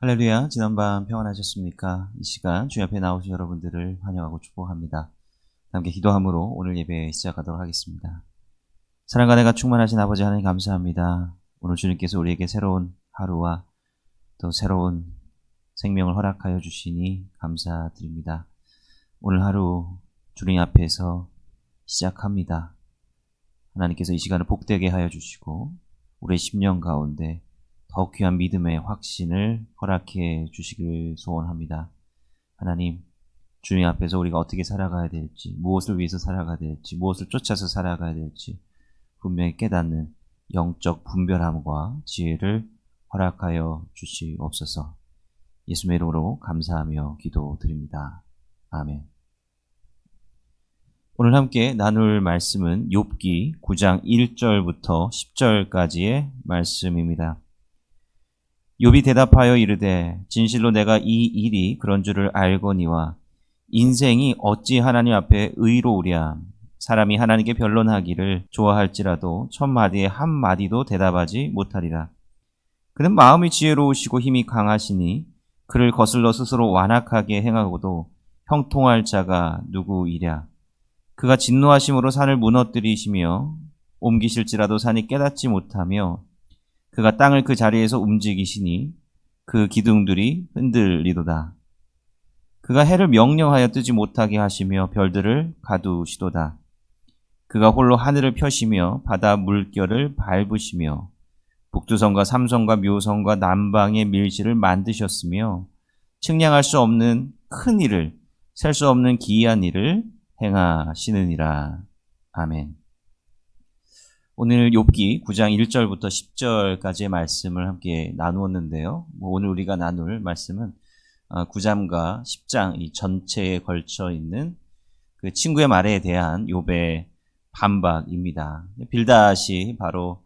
할렐루야, 지난밤 평안하셨습니까? 이 시간 주 앞에 나오신 여러분들을 환영하고 축복합니다. 함께 기도함으로 오늘 예배 시작하도록 하겠습니다. 사랑과 은혜가 충만하신 아버지 하나님 감사합니다. 오늘 주님께서 우리에게 새로운 하루와 또 새로운 생명을 허락하여 주시니 감사드립니다. 오늘 하루 주님 앞에서 시작합니다. 하나님께서 이 시간을 복되게 하여 주시고 우리의 심령 가운데 더욱 귀한 믿음의 확신을 허락해 주시길 소원합니다. 하나님, 주님 앞에서 우리가 어떻게 살아가야 될지, 무엇을 위해서 살아가야 될지, 무엇을 쫓아서 살아가야 될지 분명히 깨닫는 영적 분별함과 지혜를 허락하여 주시옵소서. 예수의 이름으로 감사하며 기도드립니다. 아멘. 오늘 함께 나눌 말씀은 욥기 9장 1절부터 10절까지의 말씀입니다. 욥이 대답하여 이르되 진실로 내가 이 일이 그런 줄을 알거니와 인생이 어찌 하나님 앞에 의로우랴. 사람이 하나님께 변론하기를 좋아할지라도 첫 마디에 한 마디도 대답하지 못하리라. 그는 마음이 지혜로우시고 힘이 강하시니 그를 거슬러 스스로 완악하게 행하고도 형통할 자가 누구이랴. 그가 진노하심으로 산을 무너뜨리시며 옮기실지라도 산이 깨닫지 못하며 그가 땅을 그 자리에서 움직이시니 그 기둥들이 흔들리도다. 그가 해를 명령하여 뜨지 못하게 하시며 별들을 가두시도다. 그가 홀로 하늘을 펴시며 바다 물결을 밟으시며 북두성과 삼성과 묘성과 남방의 밀실을 만드셨으며 측량할 수 없는 큰 일을 셀 수 없는 기이한 일을 행하시느니라. 아멘. 오늘 욥기 9장 1절부터 10절까지의 말씀을 함께 나누었는데요. 오늘 우리가 나눌 말씀은 9장과 10장 이 전체에 걸쳐 있는 그 친구의 말에 대한 욥의 반박입니다. 빌닷이 바로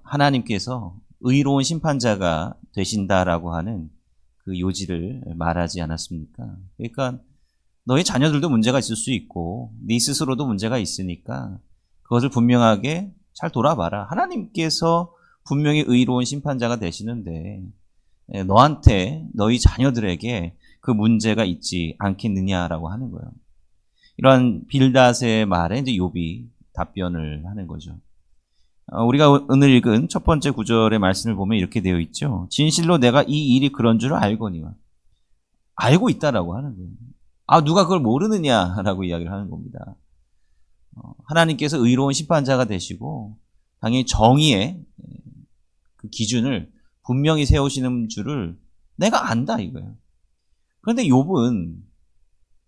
하나님께서 의로운 심판자가 되신다라고 하는 그 요지를 말하지 않았습니까? 그러니까 너희 자녀들도 문제가 있을 수 있고 네 스스로도 문제가 있으니까 그것을 분명하게 잘 돌아봐라. 하나님께서 분명히 의로운 심판자가 되시는데 너한테 너희 자녀들에게 그 문제가 있지 않겠느냐라고 하는 거예요. 이러한 빌닷의 말에 이제 욥이 답변을 하는 거죠. 우리가 오늘 읽은 첫 번째 구절의 말씀을 보면 이렇게 되어 있죠. 진실로 내가 이 일이 그런 줄을 알거니와. 알고 있다라고 하는 거예요. 누가 그걸 모르느냐라고 이야기를 하는 겁니다. 하나님께서 의로운 심판자가 되시고 당연히 정의의 그 기준을 분명히 세우시는 줄을 내가 안다 이거예요. 그런데 욥은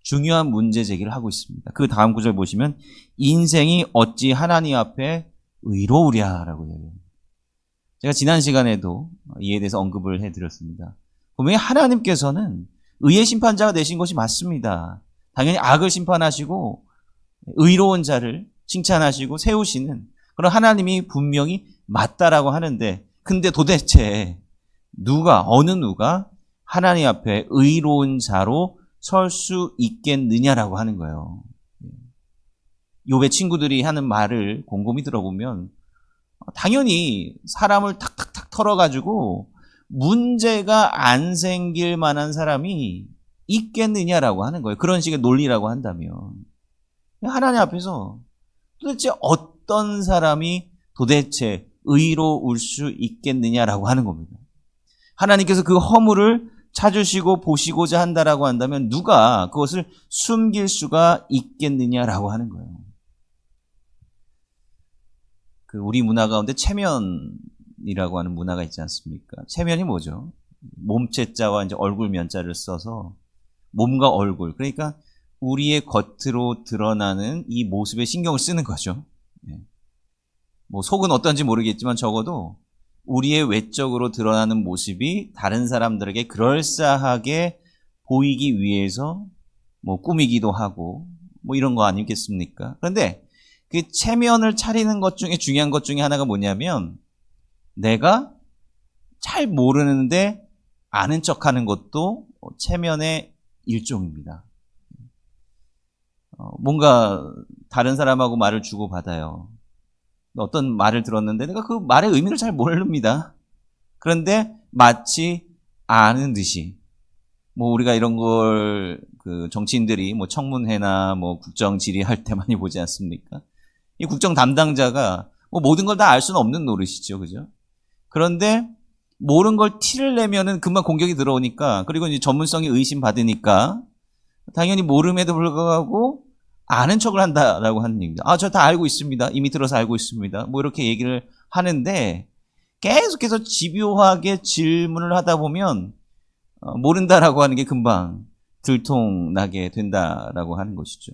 중요한 문제 제기를 하고 있습니다. 그 다음 구절 보시면 인생이 어찌 하나님 앞에 의로우랴라고 이야기해요. 제가 지난 시간에도 이에 대해서 언급을 해드렸습니다. 분명히 하나님께서는 의의 심판자가 되신 것이 맞습니다. 당연히 악을 심판하시고 의로운 자를 칭찬하시고 세우시는 그런 하나님이 분명히 맞다라고 하는데 근데 도대체 어느 누가 하나님 앞에 의로운 자로 설 수 있겠느냐라고 하는 거예요. 욥의 친구들이 하는 말을 곰곰이 들어보면 당연히 사람을 탁탁탁 털어가지고 문제가 안 생길 만한 사람이 있겠느냐라고 하는 거예요. 그런 식의 논리라고 한다면 하나님 앞에서 도대체 어떤 사람이 도대체 의로울 수 있겠느냐라고 하는 겁니다. 하나님께서 그 허물을 찾으시고 보시고자 한다라고 한다면 누가 그것을 숨길 수가 있겠느냐라고 하는 거예요. 그 우리 문화 가운데 체면이라고 하는 문화가 있지 않습니까? 체면이 뭐죠? 몸체자와 이제 얼굴 면자를 써서 몸과 얼굴, 그러니까 우리의 겉으로 드러나는 이 모습에 신경을 쓰는 거죠. 뭐 속은 어떤지 모르겠지만 적어도 우리의 외적으로 드러나는 모습이 다른 사람들에게 그럴싸하게 보이기 위해서 뭐 꾸미기도 하고 뭐 이런 거 아니겠습니까? 그런데 그 체면을 차리는 것 중에 중요한 것 중에 하나가 뭐냐면 내가 잘 모르는데 아는 척하는 것도 체면의 일종입니다. 뭔가 다른 사람하고 말을 주고받아요. 어떤 말을 들었는데 내가 그 말의 의미를 잘 모릅니다. 그런데 마치 아는 듯이 뭐 우리가 이런 걸 그 정치인들이 뭐 청문회나 뭐 국정 질의할 때 많이 보지 않습니까? 이 국정 담당자가 뭐 모든 걸 다 알 수는 없는 노릇이죠, 그죠? 그런데 모르는 걸 티를 내면은 금방 공격이 들어오니까, 그리고 이제 전문성이 의심받으니까 당연히 모름에도 불구하고 아는 척을 한다라고 하는 얘기입니다. 아, 저 다 알고 있습니다. 이미 들어서 알고 있습니다. 뭐 이렇게 얘기를 하는데 계속해서 집요하게 질문을 하다 보면 모른다라고 하는 게 금방 들통나게 된다라고 하는 것이죠.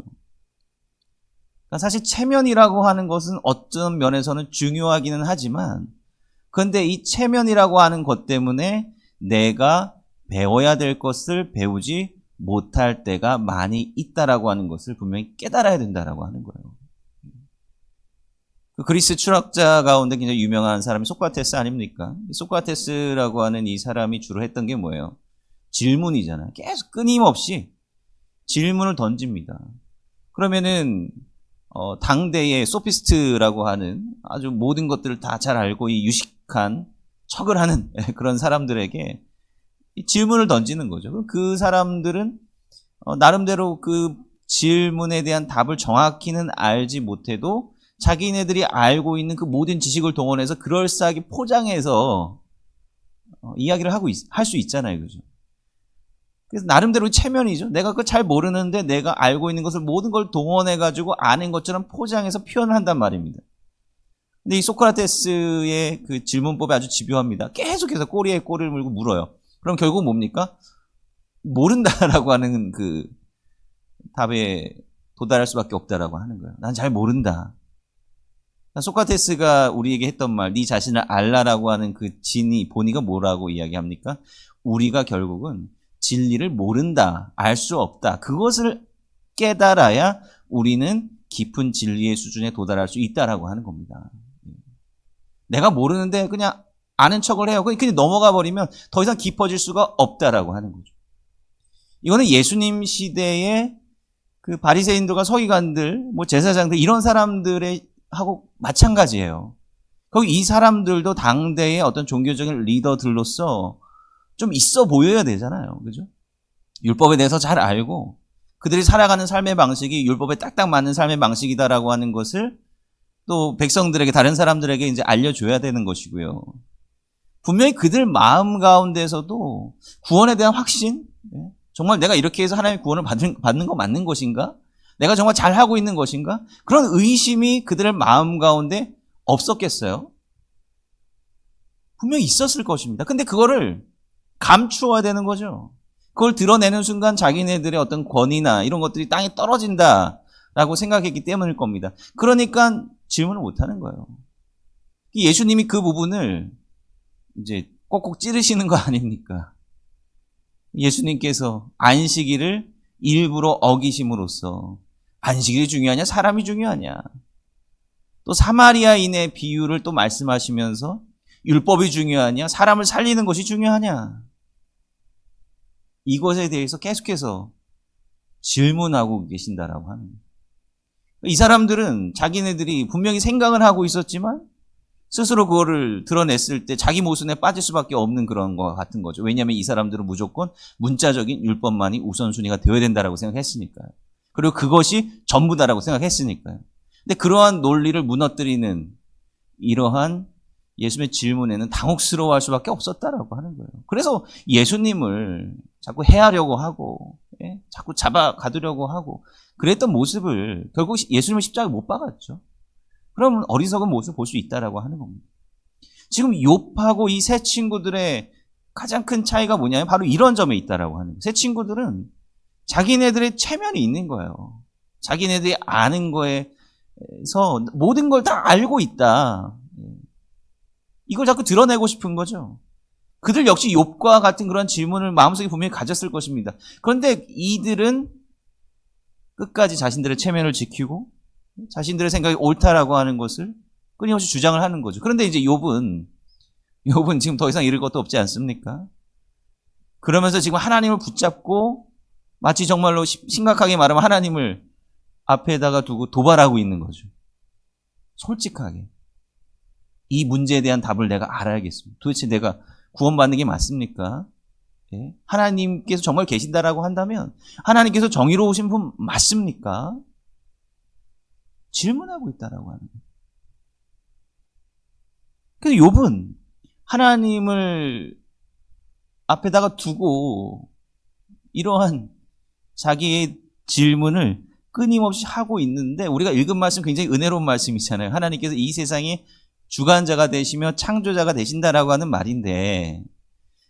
그러니까 사실 체면이라고 하는 것은 어떤 면에서는 중요하기는 하지만, 그런데 이 체면이라고 하는 것 때문에 내가 배워야 될 것을 배우지 못할 때가 많이 있다라고 하는 것을 분명히 깨달아야 된다라고 하는 거예요. 그 그리스 철학자 가운데 굉장히 유명한 사람이 소크라테스 아닙니까? 소크라테스라고 하는 이 사람이 주로 했던 게 뭐예요? 질문이잖아요. 계속 끊임없이 질문을 던집니다. 그러면은 당대의 소피스트라고 하는 아주 모든 것들을 다 잘 알고 이 유식한 척을 하는 그런 사람들에게 질문을 던지는 거죠. 그 사람들은 나름대로 그 질문에 대한 답을 정확히는 알지 못해도 자기네들이 알고 있는 그 모든 지식을 동원해서 그럴싸하게 포장해서 이야기를 하고 할 수 있잖아요, 그죠? 그래서 나름대로 체면이죠. 내가 그걸 잘 모르는데 내가 알고 있는 것을 모든 걸 동원해가지고 아는 것처럼 포장해서 표현을 한단 말입니다. 근데 이 소크라테스의 그 질문법이 아주 집요합니다. 계속해서 꼬리에 꼬리를 물고 물어요. 그럼 결국 뭡니까? 모른다라고 하는 그 답에 도달할 수밖에 없다라고 하는 거예요. 난 잘 모른다. 소크라테스가 우리에게 했던 말, 네 자신을 알라라고 하는 그 본의가 뭐라고 이야기합니까? 우리가 결국은 진리를 모른다, 알 수 없다. 그것을 깨달아야 우리는 깊은 진리의 수준에 도달할 수 있다라고 하는 겁니다. 내가 모르는데 그냥 아는 척을 해요. 그냥 넘어가 버리면 더 이상 깊어질 수가 없다라고 하는 거죠. 이거는 예수님 시대의 그 바리새인들과 서기관들, 뭐 제사장들 이런 사람들의 하고 마찬가지예요. 거기 이 사람들도 당대의 어떤 종교적인 리더들로서 좀 있어 보여야 되잖아요. 그죠? 율법에 대해서 잘 알고 그들이 살아가는 삶의 방식이 율법에 딱딱 맞는 삶의 방식이다라고 하는 것을 또 백성들에게, 다른 사람들에게 이제 알려줘야 되는 것이고요. 분명히 그들 마음 가운데서도 구원에 대한 확신, 정말 내가 이렇게 해서 하나님의 구원을 받는 거 맞는 것인가? 내가 정말 잘하고 있는 것인가? 그런 의심이 그들의 마음 가운데 없었겠어요? 분명히 있었을 것입니다. 근데 그거를 감추어야 되는 거죠. 그걸 드러내는 순간 자기네들의 어떤 권위나 이런 것들이 땅에 떨어진다라고 생각했기 때문일 겁니다. 그러니까 질문을 못 하는 거예요. 예수님이 그 부분을 이제 꼭꼭 찌르시는 거 아닙니까? 예수님께서 안식일을 일부러 어기심으로써 안식일이 중요하냐, 사람이 중요하냐. 또 사마리아인의 비유를 또 말씀하시면서 율법이 중요하냐, 사람을 살리는 것이 중요하냐. 이것에 대해서 계속해서 질문하고 계신다라고 하는 거예요. 이 사람들은 자기네들이 분명히 생각을 하고 있었지만 스스로 그거를 드러냈을 때 자기 모순에 빠질 수밖에 없는 그런 것 같은 거죠. 왜냐하면 이 사람들은 무조건 문자적인 율법만이 우선순위가 되어야 된다라고 생각했으니까요. 그리고 그것이 전부다라고 생각했으니까요. 근데 그러한 논리를 무너뜨리는 이러한 예수님의 질문에는 당혹스러워할 수밖에 없었다라고 하는 거예요. 그래서 예수님을 자꾸 해하려고 하고, 자꾸 잡아가두려고 하고 그랬던 모습을 결국 예수님을 십자가에 못 박았죠. 그러면 어리석은 모습을 볼 수 있다라고 하는 겁니다. 지금 욥하고 이 세 친구들의 가장 큰 차이가 뭐냐면 바로 이런 점에 있다라고 하는 거예요. 세 친구들은 자기네들의 체면이 있는 거예요. 자기네들이 아는 거에서 모든 걸 다 알고 있다. 이걸 자꾸 드러내고 싶은 거죠. 그들 역시 욥과 같은 그런 질문을 마음속에 분명히 가졌을 것입니다. 그런데 이들은 끝까지 자신들의 체면을 지키고 자신들의 생각이 옳다라고 하는 것을 끊임없이 주장을 하는 거죠. 그런데 이제 욥은 지금 더 이상 잃을 것도 없지 않습니까? 그러면서 지금 하나님을 붙잡고 마치 정말로 심각하게 말하면 하나님을 앞에다가 두고 도발하고 있는 거죠. 솔직하게. 이 문제에 대한 답을 내가 알아야겠습니다. 도대체 내가 구원받는 게 맞습니까? 하나님께서 정말 계신다라고 한다면 하나님께서 정의로우신 분 맞습니까? 질문하고 있다라고 하는 거예요. 그래서 욥은 하나님을 앞에다가 두고 이러한 자기의 질문을 끊임없이 하고 있는데, 우리가 읽은 말씀 굉장히 은혜로운 말씀이잖아요. 하나님께서 이 세상의 주관자가 되시며 창조자가 되신다라고 하는 말인데,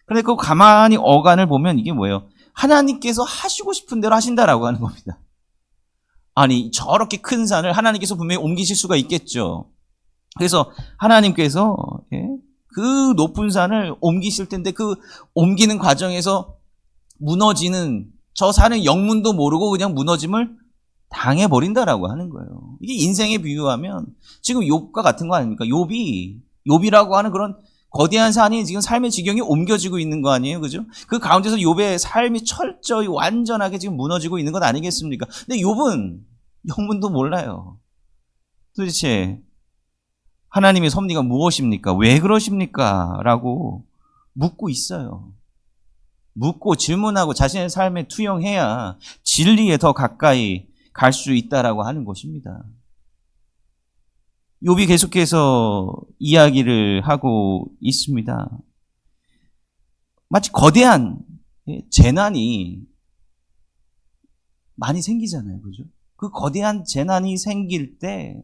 그런데 그 가만히 어간을 보면 이게 뭐예요? 하나님께서 하시고 싶은 대로 하신다라고 하는 겁니다. 아니, 저렇게 큰 산을 하나님께서 분명히 옮기실 수가 있겠죠. 그래서 하나님께서 그 높은 산을 옮기실 텐데, 그 옮기는 과정에서 무너지는 저 산의 영문도 모르고 그냥 무너짐을 당해버린다라고 하는 거예요. 이게 인생에 비유하면 지금 욥과 같은 거 아닙니까? 욥이라고 하는 그런 거대한 산이 지금 삶의 지경이 옮겨지고 있는 거 아니에요? 그죠? 그 가운데서 욥의 삶이 철저히 완전하게 지금 무너지고 있는 것 아니겠습니까? 근데 욥은 영문도 몰라요. 도대체 하나님의 섭리가 무엇입니까? 왜 그러십니까? 라고 묻고 있어요. 묻고 질문하고 자신의 삶에 투영해야 진리에 더 가까이 갈 수 있다라고 하는 것입니다. 욥이 계속해서 이야기를 하고 있습니다. 마치 거대한 재난이 많이 생기잖아요. 그죠? 그 거대한 재난이 생길 때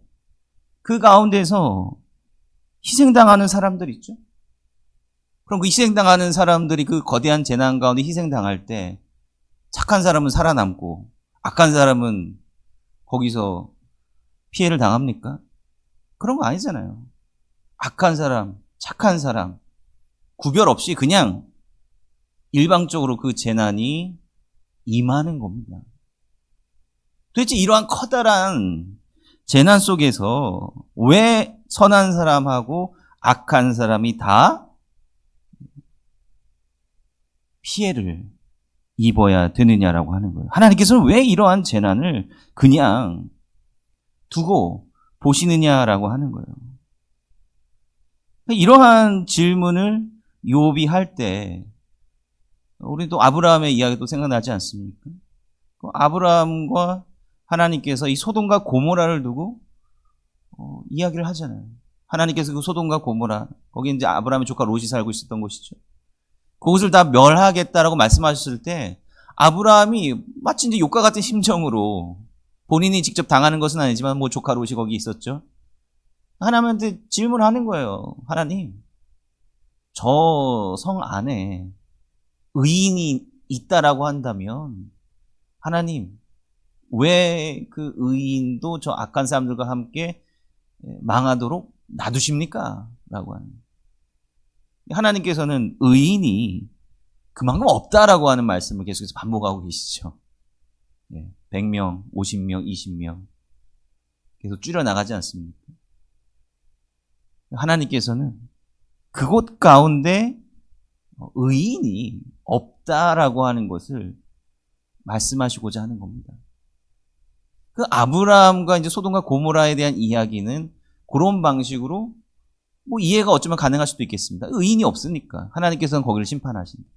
그 가운데서 희생당하는 사람들 있죠? 그럼 그 희생당하는 사람들이 그 거대한 재난 가운데 희생당할 때 착한 사람은 살아남고 악한 사람은 거기서 피해를 당합니까? 그런 거 아니잖아요. 악한 사람, 착한 사람 구별 없이 그냥 일방적으로 그 재난이 임하는 겁니다. 도대체 이러한 커다란 재난 속에서 왜 선한 사람하고 악한 사람이 다 피해를 입어야 되느냐라고 하는 거예요. 하나님께서는 왜 이러한 재난을 그냥 두고 보시느냐라고 하는 거예요. 이러한 질문을 욥이 할 때 우리도 아브라함의 이야기도 생각나지 않습니까? 아브라함과 하나님께서 이 소돔과 고모라를 두고 이야기를 하잖아요. 하나님께서 그 소돔과 고모라, 거기 이제 아브라함의 조카 롯이 살고 있었던 곳이죠. 그것을 다 멸하겠다라고 말씀하셨을 때 아브라함이 마치 이제 욥과 같은 심정으로, 본인이 직접 당하는 것은 아니지만 뭐 조카 롯이 거기 있었죠. 하나님한테 질문하는 거예요. 하나님, 저 성 안에 의인이 있다라고 한다면 하나님, 왜 그 의인도 저 악한 사람들과 함께 망하도록 놔두십니까? 라고 하는. 하나님께서는 의인이 그만큼 없다라고 하는 말씀을 계속해서 반복하고 계시죠. 100명, 50명, 20명 계속 줄여나가지 않습니까? 하나님께서는 그곳 가운데 의인이 없다라고 하는 것을 말씀하시고자 하는 겁니다. 그 아브라함과 이제 소돔과 고모라에 대한 이야기는 그런 방식으로 뭐 이해가 어쩌면 가능할 수도 있겠습니다. 의인이 없으니까 하나님께서는 거기를 심판하신다.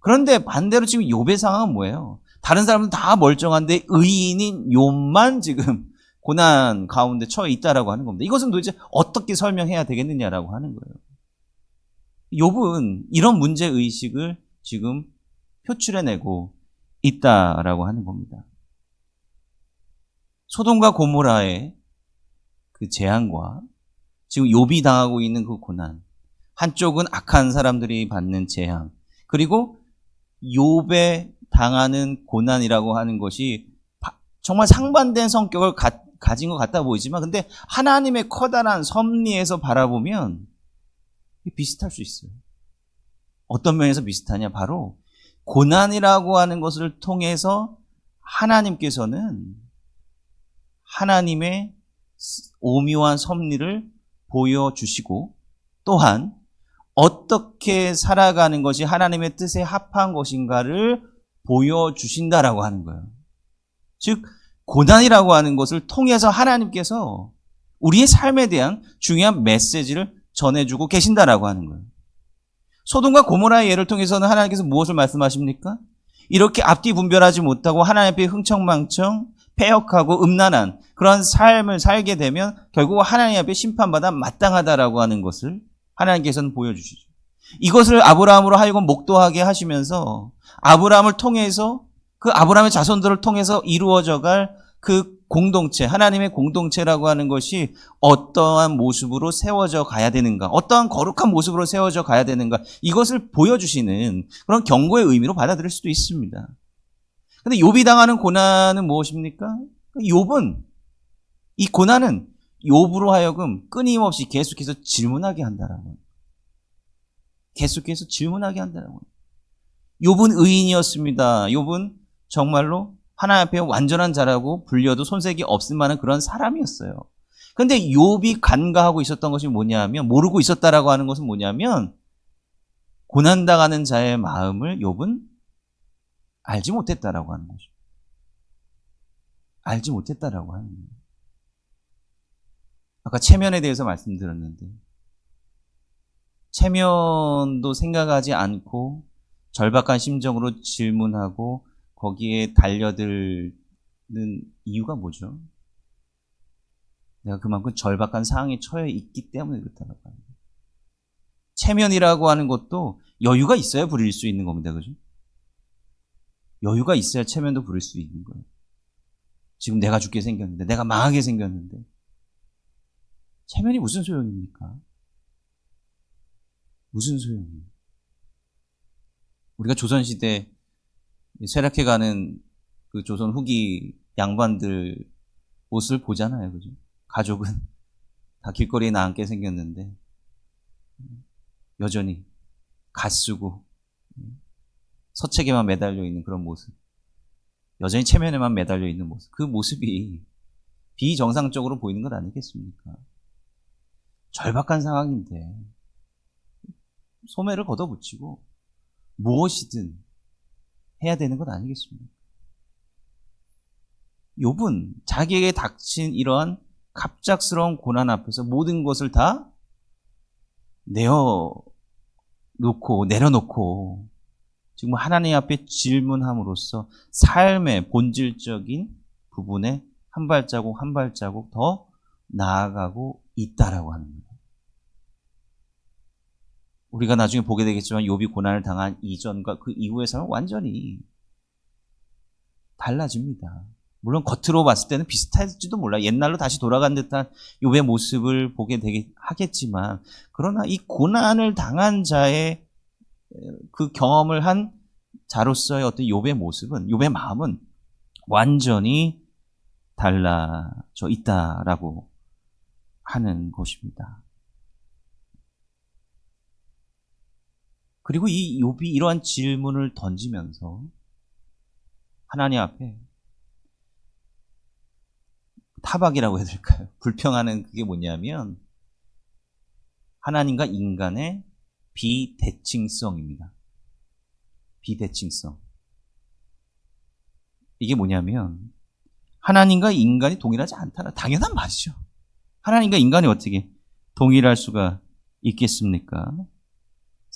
그런데 반대로 지금 욥의 상황은 뭐예요? 다른 사람은 다 멀쩡한데 의인인 욥만 지금 고난 가운데 처해 있다라고 하는 겁니다. 이것은 도대체 어떻게 설명해야 되겠느냐라고 하는 거예요. 욥은 이런 문제의식을 지금 표출해내고 있다라고 하는 겁니다. 소돔과 고모라의 그 재앙과 지금 욥이 당하고 있는 그 고난, 한쪽은 악한 사람들이 받는 재앙, 그리고 욥에 당하는 고난이라고 하는 것이 정말 상반된 성격을 가진 것 같아 보이지만, 근데 하나님의 커다란 섭리에서 바라보면 비슷할 수 있어요. 어떤 면에서 비슷하냐? 바로 고난이라고 하는 것을 통해서 하나님께서는 하나님의 오묘한 섭리를 보여주시고, 또한 어떻게 살아가는 것이 하나님의 뜻에 합한 것인가를 보여주신다라고 하는 거예요. 즉 고난이라고 하는 것을 통해서 하나님께서 우리의 삶에 대한 중요한 메시지를 전해주고 계신다라고 하는 거예요. 소돔과 고모라의 예를 통해서는 하나님께서 무엇을 말씀하십니까? 이렇게 앞뒤 분별하지 못하고 하나님 앞에 흥청망청 패역하고 음란한 그런 삶을 살게 되면 결국 하나님 앞에 심판받아 마땅하다라고 하는 것을 하나님께서는 보여주시죠. 이것을 아브라함으로 하여금 목도하게 하시면서 아브라함을 통해서 그 아브라함의 자손들을 통해서 이루어져갈 그 공동체, 하나님의 공동체라고 하는 것이 어떠한 모습으로 세워져 가야 되는가, 어떠한 거룩한 모습으로 세워져 가야 되는가, 이것을 보여주시는 그런 경고의 의미로 받아들일 수도 있습니다. 근데 욥이 당하는 고난은 무엇입니까? 욥은, 이 고난은 욥으로 하여금 끊임없이 계속해서 질문하게 한다라고. 계속해서 질문하게 한다라고. 욥은 의인이었습니다. 욥은 정말로 하나님 앞에 완전한 자라고 불려도 손색이 없을 만한 그런 사람이었어요. 그런데 욥이 간과하고 있었던 것이 뭐냐면, 모르고 있었다라고 하는 것은 뭐냐면, 고난당하는 자의 마음을 욥은 알지 못했다라고 하는 거죠. 알지 못했다라고 하는 거예요. 아까 체면에 대해서 말씀드렸는데, 체면도 생각하지 않고 절박한 심정으로 질문하고 거기에 달려드는 이유가 뭐죠? 내가 그만큼 절박한 상황에 처해 있기 때문에 그렇다고 합니다. 체면이라고 하는 것도 여유가 있어야 부릴 수 있는 겁니다. 그죠? 여유가 있어야 체면도 부릴 수 있는 거예요. 지금 내가 죽게 생겼는데, 내가 망하게 생겼는데, 체면이 무슨 소용입니까? 무슨 소용이에요? 우리가 조선시대 쇠락해가는 그 조선 후기 양반들 모습을 보잖아요. 그죠? 가족은 다 길거리에 나앉게 생겼는데, 여전히 갓쓰고 서책에만 매달려 있는 그런 모습, 여전히 체면에만 매달려 있는 모습, 그 모습이 비정상적으로 보이는 것 아니겠습니까? 절박한 상황인데 소매를 걷어붙이고 무엇이든 해야 되는 것 아니겠습니까? 욥은 자기에게 닥친 이러한 갑작스러운 고난 앞에서 모든 것을 다 내려놓고 지금 하나님 앞에 질문함으로써 삶의 본질적인 부분에 한 발자국 한 발자국 더 나아가고 있다라고 하는 거예요. 우리가 나중에 보게 되겠지만 욥이 고난을 당한 이전과 그 이후의 삶은 완전히 달라집니다. 물론 겉으로 봤을 때는 비슷할지도 몰라. 옛날로 다시 돌아간 듯한 욥의 모습을 보게 되게 하겠지만, 그러나 이 고난을 당한 자의 그 경험을 한 자로서의 어떤 욥의 모습은, 욥의 마음은 완전히 달라져 있다라고 하는 것입니다. 그리고 이 욥이 이러한 질문을 던지면서 하나님 앞에 타박이라고 해야 될까요? 불평하는 그게 뭐냐면 하나님과 인간의 비대칭성입니다. 비대칭성. 이게 뭐냐면 하나님과 인간이 동일하지 않다라. 당연한 말이죠. 하나님과 인간이 어떻게 동일할 수가 있겠습니까?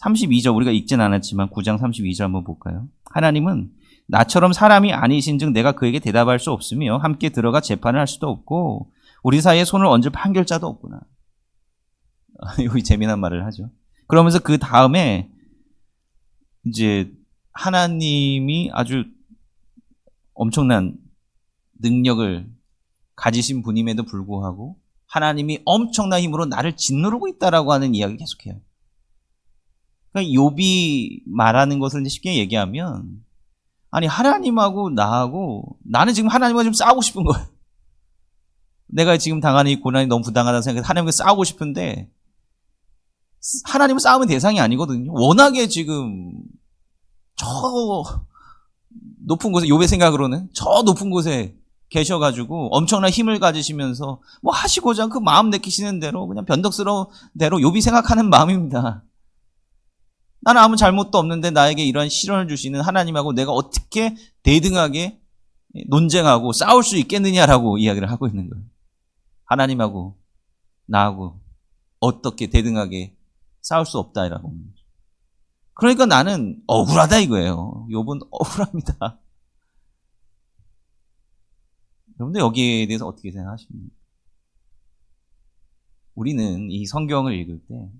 32절 우리가 읽진 않았지만 9장 32절 한번 볼까요? 하나님은 나처럼 사람이 아니신 즉 내가 그에게 대답할 수 없으며 함께 들어가 재판을 할 수도 없고 우리 사이에 손을 얹을 판결자도 없구나. 여기 재미난 말을 하죠. 그러면서 그 다음에 이제 하나님이 아주 엄청난 능력을 가지신 분임에도 불구하고 하나님이 엄청난 힘으로 나를 짓누르고 있다라고 하는 이야기를 계속해요. 그러니까 욥이 말하는 것을 쉽게 얘기하면, 아니 하나님하고 나하고 나는 지금 하나님과 좀 싸우고 싶은 거예요. 내가 지금 당하는 이 고난이 너무 부당하다는 생각에 하나님과 싸우고 싶은데 하나님은 싸움의 대상이 아니거든요. 워낙에 지금 저 높은 곳에, 욥의 생각으로는 저 높은 곳에 계셔가지고 엄청난 힘을 가지시면서 뭐 하시고자 그 마음 내키시는 대로 그냥 변덕스러운 대로 욥이 생각하는 마음입니다. 나는 아무 잘못도 없는데 나에게 이런 시련을 주시는 하나님하고 내가 어떻게 대등하게 논쟁하고 싸울 수 있겠느냐라고 이야기를 하고 있는 거예요. 하나님하고 나하고 어떻게 대등하게 싸울 수 없다라고. 그러니까 나는 억울하다 이거예요. 욥은 억울합니다. 여러분들 여기에 대해서 어떻게 생각하십니까? 우리는 이 성경을 읽을 때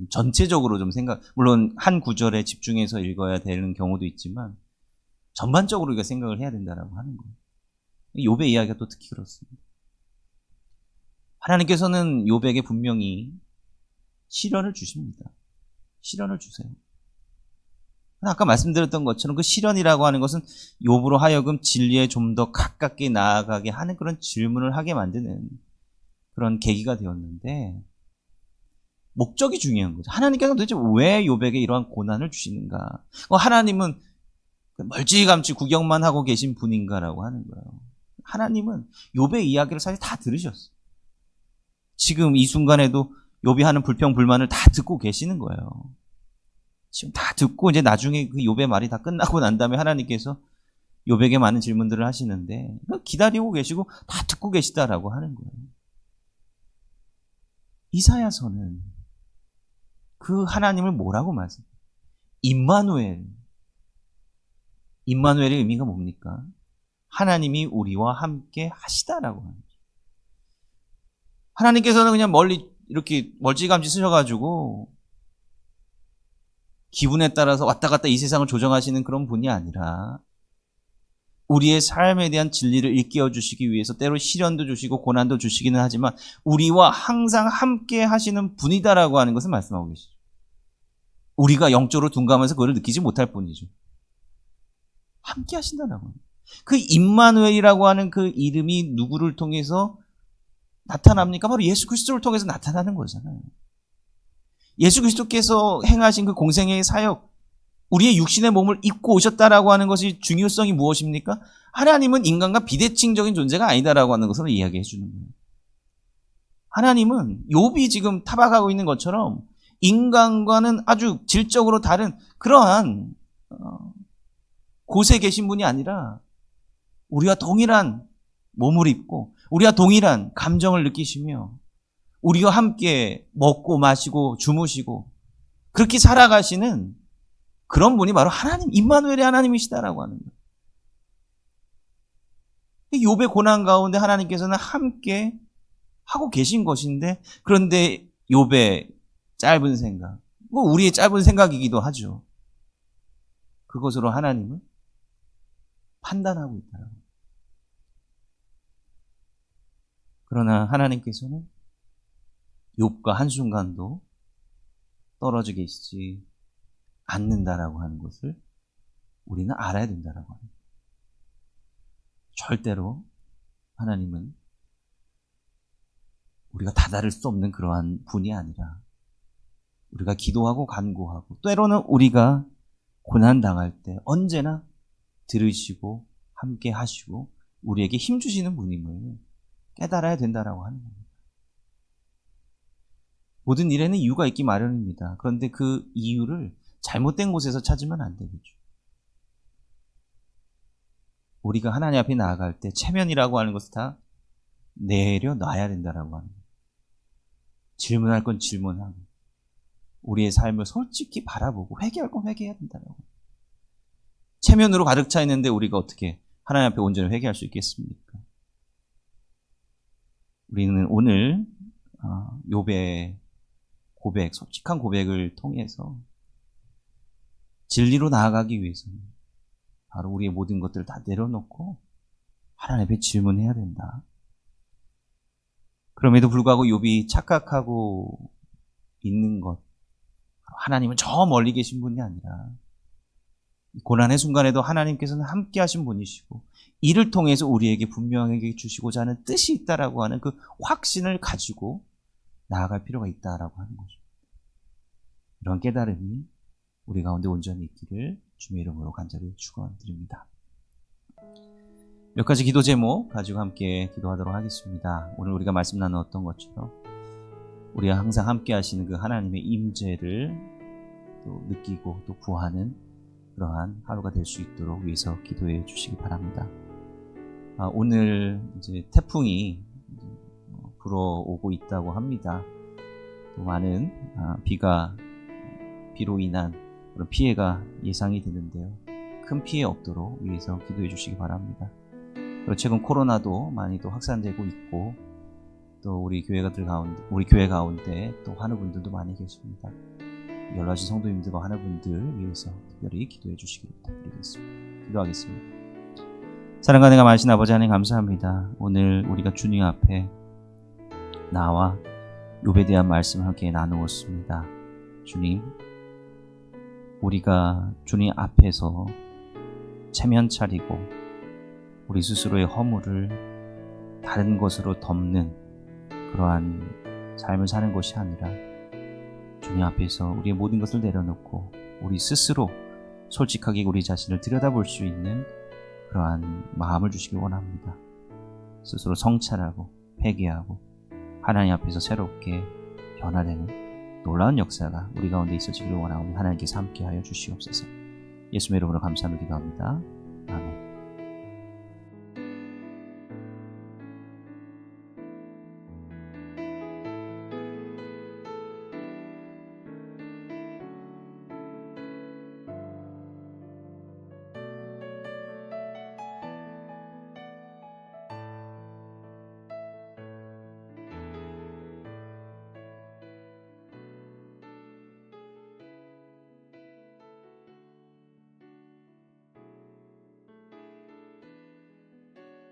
전체적으로 좀 물론 한 구절에 집중해서 읽어야 되는 경우도 있지만 전반적으로 우리가 생각을 해야 된다라고 하는 거예요. 욥의 이야기가 또 특히 그렇습니다. 하나님께서는 욥에게 분명히 시련을 주십니다. 시련을 주세요. 아까 말씀드렸던 것처럼 그 시련이라고 하는 것은 욥으로 하여금 진리에 좀 더 가깝게 나아가게 하는 그런 질문을 하게 만드는 그런 계기가 되었는데, 목적이 중요한 거죠. 하나님께서 도대체 왜 욥에게 이러한 고난을 주시는가? 하나님은 멀찌감치 구경만 하고 계신 분인가라고 하는 거예요. 하나님은 욥의 이야기를 사실 다 들으셨어요. 지금 이 순간에도 욥이 하는 불평불만을 다 듣고 계시는 거예요. 지금 다 듣고 이제 나중에 그 욥의 말이 다 끝나고 난 다음에 하나님께서 욥에게 많은 질문들을 하시는데 기다리고 계시고 다 듣고 계시다라고 하는 거예요. 이사야서는 그 하나님을 뭐라고 말씀해요? 임마누엘. 임마누엘의 의미가 뭡니까? 하나님이 우리와 함께 하시다라고 하는 거죠. 하나님께서는 그냥 멀리 이렇게 멀찌감치 쓰셔가지고 기분에 따라서 왔다 갔다 이 세상을 조정하시는 그런 분이 아니라 우리의 삶에 대한 진리를 일깨워 주시기 위해서 때로 시련도 주시고 고난도 주시기는 하지만 우리와 항상 함께 하시는 분이다라고 하는 것을 말씀하고 계시죠. 우리가 영적으로 둔감해서 그걸 느끼지 못할 뿐이죠. 함께 하신다라고 합니다. 그 임마누엘이라고 하는 그 이름이 누구를 통해서 나타납니까? 바로 예수 그리스도를 통해서 나타나는 거잖아요. 예수 그리스도께서 행하신 그 공생애의 사역, 우리의 육신의 몸을 입고 오셨다라고 하는 것이 중요성이 무엇입니까? 하나님은 인간과 비대칭적인 존재가 아니다라고 하는 것을 이야기해 주는 거예요. 하나님은 욥이 지금 타박하고 있는 것처럼 인간과는 아주 질적으로 다른 그러한 곳에 계신 분이 아니라 우리와 동일한 몸을 입고 우리와 동일한 감정을 느끼시며 우리와 함께 먹고 마시고 주무시고 그렇게 살아가시는 그런 분이 바로 하나님, 임마누엘의 하나님이시다라고 하는 거예요. 욥의 고난 가운데 하나님께서는 함께 하고 계신 것인데, 그런데 욥의 짧은 생각, 우리의 짧은 생각이기도 하죠. 그것으로 하나님은 판단하고 있다라고. 그러나 하나님께서는 욥과 한순간도 떨어져 계시지 않는다라고 하는 것을 우리는 알아야 된다라고 합니다. 절대로 하나님은 우리가 다다를 수 없는 그러한 분이 아니라 우리가 기도하고 간구하고 때로는 우리가 고난당할 때 언제나 들으시고 함께 하시고 우리에게 힘주시는 분임을 깨달아야 된다라고 하는 겁니다. 모든 일에는 이유가 있기 마련입니다. 그런데 그 이유를 잘못된 곳에서 찾으면 안 되겠죠. 우리가 하나님 앞에 나아갈 때 체면이라고 하는 것을 다 내려놔야 된다라고 하는 거예요. 질문할 건 질문하고 우리의 삶을 솔직히 바라보고 회개할 건 회개해야 된다라고. 체면으로 가득 차 있는데 우리가 어떻게 하나님 앞에 온전히 회개할 수 있겠습니까? 우리는 오늘 욥의 고백, 솔직한 고백을 통해서 진리로 나아가기 위해서는 바로 우리의 모든 것들을 다 내려놓고 하나님 앞에 질문해야 된다. 그럼에도 불구하고 욥이 착각하고 있는 것, 하나님은 저 멀리 계신 분이 아니라 고난의 순간에도 하나님께서는 함께 하신 분이시고 이를 통해서 우리에게 분명하게 주시고자 하는 뜻이 있다라고 하는 그 확신을 가지고 나아갈 필요가 있다라고 하는 거죠. 이런 깨달음이 우리 가운데 온전히 있기를 주님의 이름으로 간절히 축원드립니다. 몇 가지 기도 제목 가지고 함께 기도하도록 하겠습니다. 오늘 우리가 말씀 나누었던 것처럼 우리가 항상 함께 하시는 그 하나님의 임재를 또 느끼고 또 구하는 그러한 하루가 될 수 있도록 위해서 기도해 주시기 바랍니다. 오늘 이제 태풍이 불어오고 있다고 합니다. 또 많은 비로 인한 그런 피해가 예상이 되는데요. 큰 피해 없도록 위해서 기도해 주시기 바랍니다. 그리고 최근 코로나도 많이 또 확산되고 있고 또 우리 교회 가운데 또 하늘분들도 많이 계십니다. 연락하신 성도님들과 하늘분들 위해서 특별히 기도해 주시기를 부탁드리겠습니다. 기도하겠습니다. 사랑과 내가 많으신 아버지 하나님 감사합니다. 오늘 우리가 주님 앞에 나와 욥에 대한 말씀을 함께 나누었습니다. 주님, 우리가 주님 앞에서 체면 차리고 우리 스스로의 허물을 다른 것으로 덮는 그러한 삶을 사는 것이 아니라 주님 앞에서 우리의 모든 것을 내려놓고 우리 스스로 솔직하게 우리 자신을 들여다볼 수 있는 그러한 마음을 주시기 원합니다. 스스로 성찰하고 회개하고 하나님 앞에서 새롭게 변화되는 놀라운 역사가 우리 가운데 있어지기를 원하오니 하나님께서 함께하여 주시옵소서. 예수님의 이름으로 감사하며 기도합니다.